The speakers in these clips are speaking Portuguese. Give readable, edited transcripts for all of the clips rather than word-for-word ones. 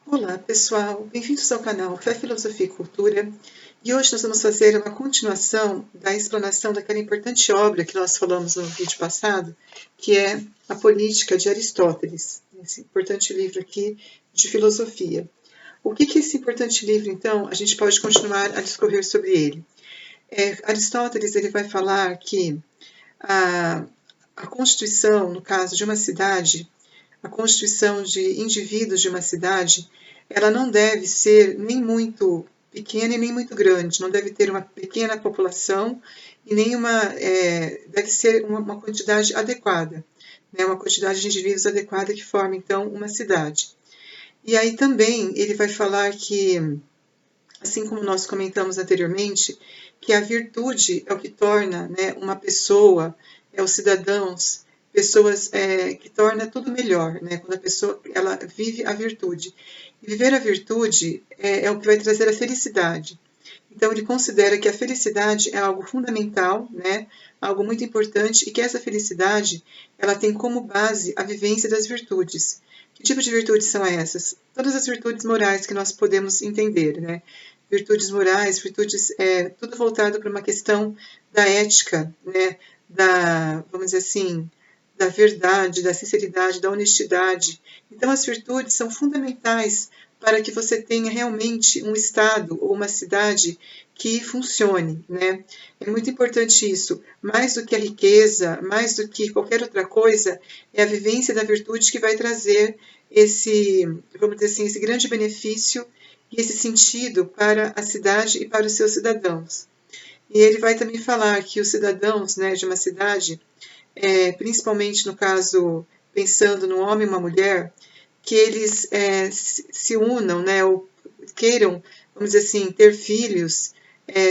Olá pessoal, bem-vindos ao canal Fé, Filosofia e Cultura, e hoje nós vamos fazer uma continuação da explanação daquela importante obra que nós falamos no vídeo passado, que é a Política de Aristóteles, esse importante livro aqui de filosofia. O que é esse importante livro, então? A gente pode continuar a discorrer sobre ele. Aristóteles ele vai falar que a constituição, no caso de uma cidade, a constituição de indivíduos de uma cidade, ela não deve ser nem muito pequena e nem muito grande, não deve ter uma pequena população e nem deve ser uma quantidade adequada, né, uma quantidade de indivíduos adequada que forma, então, uma cidade. E aí também ele vai falar que, assim como nós comentamos anteriormente, que a virtude é o que torna, né, uma pessoa, os cidadãos, pessoas que torna tudo melhor, né, quando a pessoa ela vive a virtude. E viver a virtude é o que vai trazer a felicidade. Então ele considera que a felicidade é algo fundamental, né, algo muito importante, e que essa felicidade ela tem como base a vivência das virtudes. Que tipo de virtudes são essas? Todas as virtudes morais que nós podemos entender, né? Virtudes morais, virtudes, tudo voltado para uma questão da ética, né? Vamos dizer assim, da verdade, da sinceridade, da honestidade. Então, as virtudes são fundamentais para que você tenha realmente um estado ou uma cidade que funcione, né? É muito importante isso. Mais do que a riqueza, mais do que qualquer outra coisa, é a vivência da virtude que vai trazer esse, vamos dizer assim, esse grande benefício e esse sentido para a cidade e para os seus cidadãos. E ele vai também falar que os cidadãos, né, de uma cidade, principalmente no caso, pensando no homem e uma mulher, que eles se unam, né, ou queiram, vamos dizer assim, ter filhos,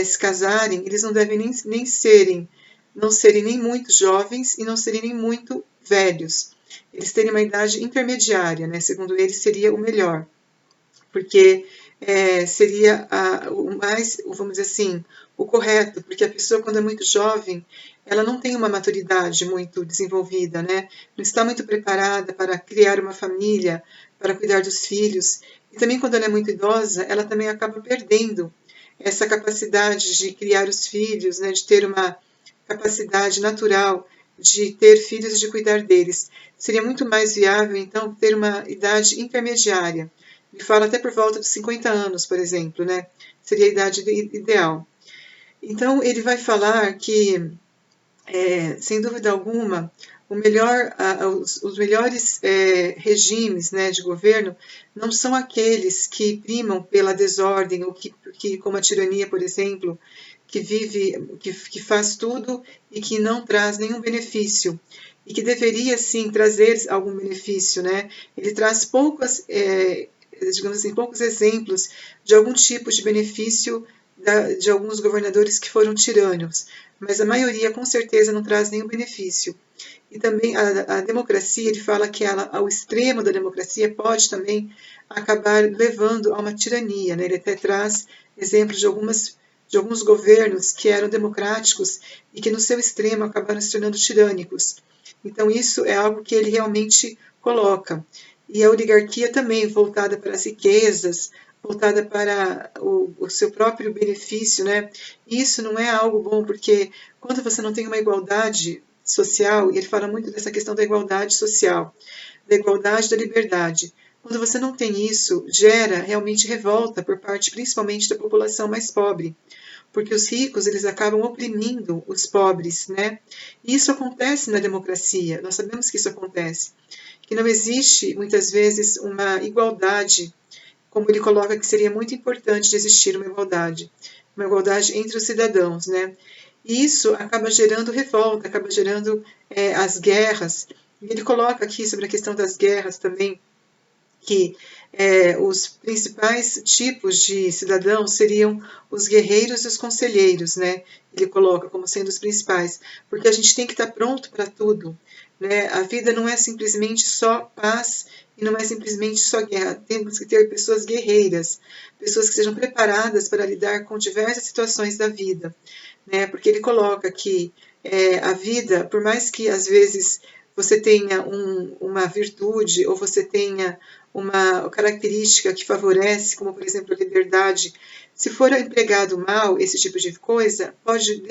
se casarem, eles não devem nem serem, não serem nem muito jovens e não serem nem muito velhos. Eles terem uma idade intermediária, né, segundo eles seria o melhor, porque seria o mais, vamos dizer assim, o correto, porque a pessoa, quando é muito jovem, ela não tem uma maturidade muito desenvolvida, né? Não está muito preparada para criar uma família, para cuidar dos filhos. E também, quando ela é muito idosa, ela também acaba perdendo essa capacidade de criar os filhos, né? De ter uma capacidade natural de ter filhos e de cuidar deles. Seria muito mais viável, então, ter uma idade intermediária. Ele fala até por volta dos 50 anos, por exemplo, né? Seria a idade ideal. Então, ele vai falar que, sem dúvida alguma, os melhores regimes, né, de governo não são aqueles que primam pela desordem, ou que como a tirania, por exemplo, que faz tudo e que não traz nenhum benefício, e que deveria sim trazer algum benefício, né? Ele traz digamos assim, poucos exemplos de algum tipo de benefício de alguns governadores que foram tirânicos, mas a maioria com certeza não traz nenhum benefício. E também a democracia, ele fala que ao extremo da democracia pode também acabar levando a uma tirania, né? Ele até traz exemplos de alguns governos que eram democráticos e que no seu extremo acabaram se tornando tirânicos. Então isso é algo que ele realmente coloca. E a oligarquia também voltada para as riquezas, voltada para o seu próprio benefício, né? Isso não é algo bom, porque quando você não tem uma igualdade social, e ele fala muito dessa questão da igualdade social, da igualdade da liberdade. Quando você não tem isso, gera realmente revolta por parte principalmente da população mais pobre, porque os ricos eles acabam oprimindo os pobres, né? E isso acontece na democracia, nós sabemos que isso acontece, que não existe muitas vezes uma igualdade, como ele coloca que seria muito importante de existir uma igualdade entre os cidadãos, né? E isso acaba gerando revolta, acaba gerando as guerras. E ele coloca aqui sobre a questão das guerras também, que os principais tipos de cidadãos seriam os guerreiros e os conselheiros, né? Ele coloca como sendo os principais, porque a gente tem que estar pronto para tudo, né? A vida não é simplesmente só paz e não é simplesmente só guerra. Temos que ter pessoas guerreiras, pessoas que sejam preparadas para lidar com diversas situações da vida, né? Porque ele coloca que a vida, por mais que às vezes você tenha uma virtude ou você tenha uma característica que favorece, como por exemplo a liberdade, se for empregado mal, esse tipo de coisa, pode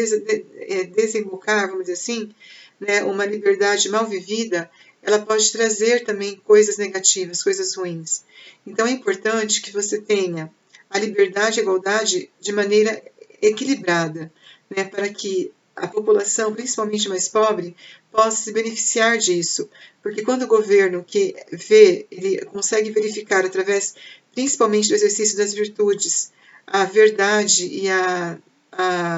desembocar, vamos dizer assim, né, uma liberdade mal vivida, ela pode trazer também coisas negativas, coisas ruins. Então é importante que você tenha a liberdade e a igualdade de maneira equilibrada, né, para que a população, principalmente mais pobre, possa se beneficiar disso. Porque quando o governo que vê, ele consegue verificar através, principalmente do exercício das virtudes, a verdade e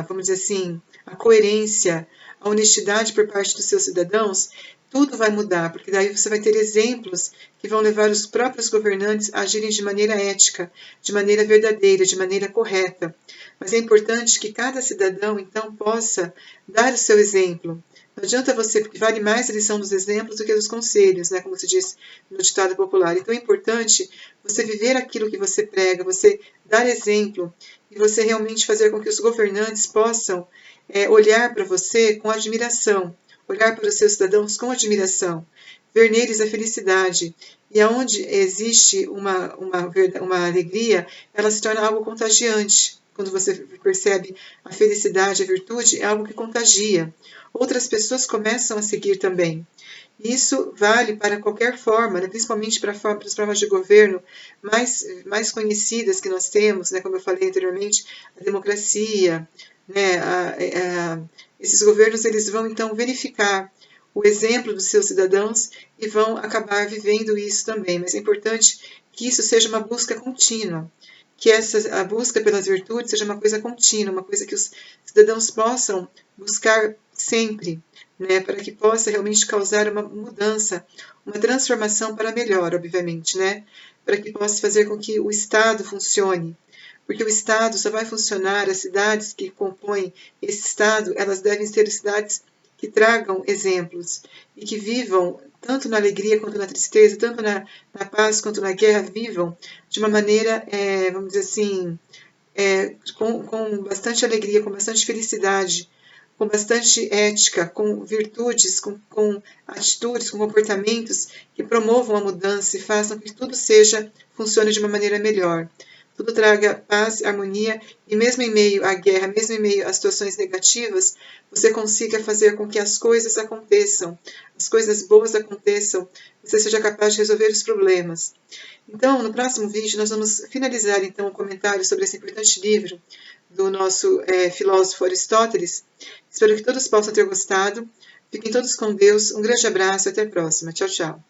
vamos dizer assim, a coerência, a honestidade por parte dos seus cidadãos, tudo vai mudar, porque daí você vai ter exemplos que vão levar os próprios governantes a agirem de maneira ética, de maneira verdadeira, de maneira correta. Mas é importante que cada cidadão, então, possa dar o seu exemplo. Não adianta você, porque vale mais a lição dos exemplos do que dos conselhos, né, como se diz no ditado popular. Então é importante você viver aquilo que você prega, você dar exemplo e você realmente fazer com que os governantes possam olhar para você com admiração, olhar para os seus cidadãos com admiração, ver neles a felicidade. E aonde existe uma alegria, ela se torna algo contagiante. Quando você percebe a felicidade, a virtude, é algo que contagia. Outras pessoas começam a seguir também. Isso vale para qualquer forma, né? Principalmente para as formas de governo mais conhecidas que nós temos, né? Como eu falei anteriormente, a democracia, né? Esses governos eles vão então verificar o exemplo dos seus cidadãos e vão acabar vivendo isso também. Mas é importante que isso seja uma busca contínua, que a busca pelas virtudes seja uma coisa contínua, uma coisa que os cidadãos possam buscar sempre, né, para que possa realmente causar uma mudança, uma transformação para melhor, obviamente, né, para que possa fazer com que o Estado funcione. Porque o Estado só vai funcionar, as cidades que compõem esse Estado, elas devem ser cidades que tragam exemplos e que vivam tanto na alegria quanto na tristeza, tanto na paz quanto na guerra, vivam de uma maneira, vamos dizer assim, com bastante alegria, com bastante felicidade, com bastante ética, com virtudes, com atitudes, com comportamentos que promovam a mudança e façam que tudo funcione de uma maneira melhor. Tudo traga paz, harmonia e mesmo em meio à guerra, mesmo em meio às situações negativas, você consiga fazer com que as coisas aconteçam, as coisas boas aconteçam, você seja capaz de resolver os problemas. Então, no próximo vídeo, nós vamos finalizar então o comentário sobre esse importante livro do nosso filósofo Aristóteles. Espero que todos possam ter gostado. Fiquem todos com Deus. Um grande abraço e até a próxima. Tchau, tchau.